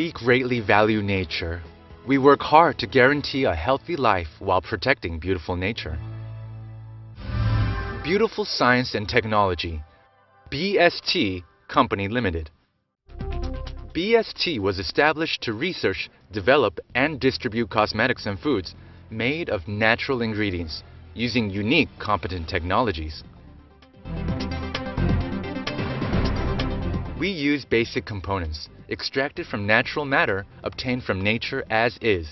We greatly value nature. We work hard to guarantee a healthy life while protecting beautiful nature. Beautiful Science and Technology, BST Company Limited. BST was established to research, develop, and distribute cosmetics and foods made of natural ingredients using unique competent technologies. We use basic components extracted from natural matter obtained from nature as is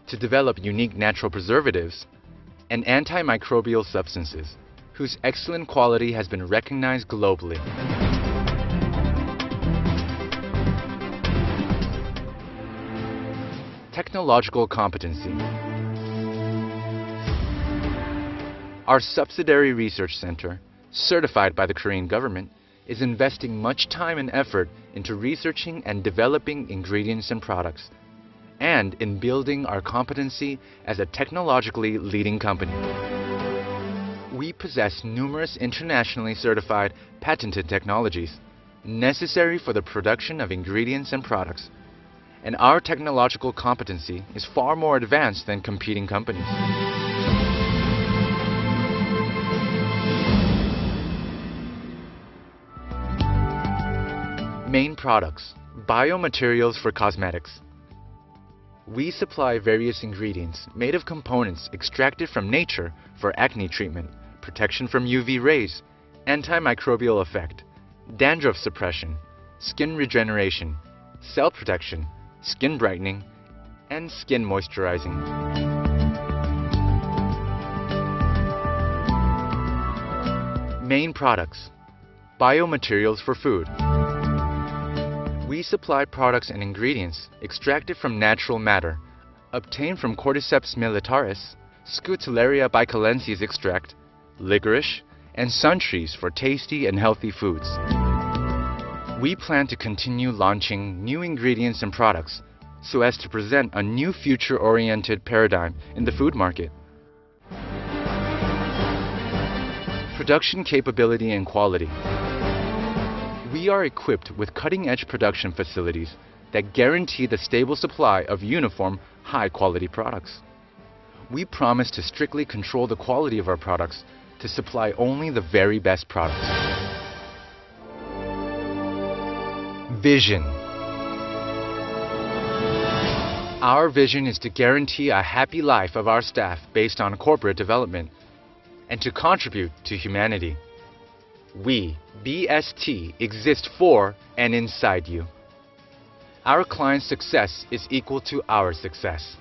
to develop unique natural preservatives and antimicrobial substances whose excellent quality has been recognized globally. Technological competency. Our subsidiary research center, certified by the Korean government, is investing much time and effort into researching and developing ingredients and products, and in building our competency as a technologically leading company. We possess numerous internationally certified patented technologies necessary for the production of ingredients and products, and our technological competency is far more advanced than competing companies. Main products: biomaterials for cosmetics. We supply various ingredients made of components extracted from nature for acne treatment, protection from UV rays, antimicrobial effect, dandruff suppression, skin regeneration, cell protection, skin brightening, and skin moisturizing. Main products: biomaterials for food. We supply products and ingredients extracted from natural matter, obtained from Cordyceps militaris, Scutellaria bicalensis extract, licorice, and sun trees for tasty and healthy foods. We plan to continue launching new ingredients and products so as to present a new future-oriented paradigm in the food market. Production capability and quality. We are equipped with cutting-edge production facilities that guarantee the stable supply of uniform, high-quality products. We promise to strictly control the quality of our products to supply only the very best products. Vision. Our vision is to guarantee a happy life of our staff based on corporate development and to contribute to humanity. We, BST, exist for and inside you. Our client's success is equal to our success.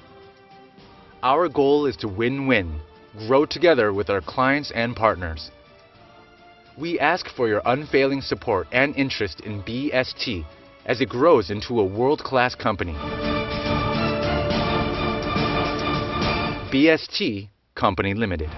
Our goal is to win-win, grow together with our clients and partners. We ask for your unfailing support and interest in BST as it grows into a world-class company. BST Company Limited.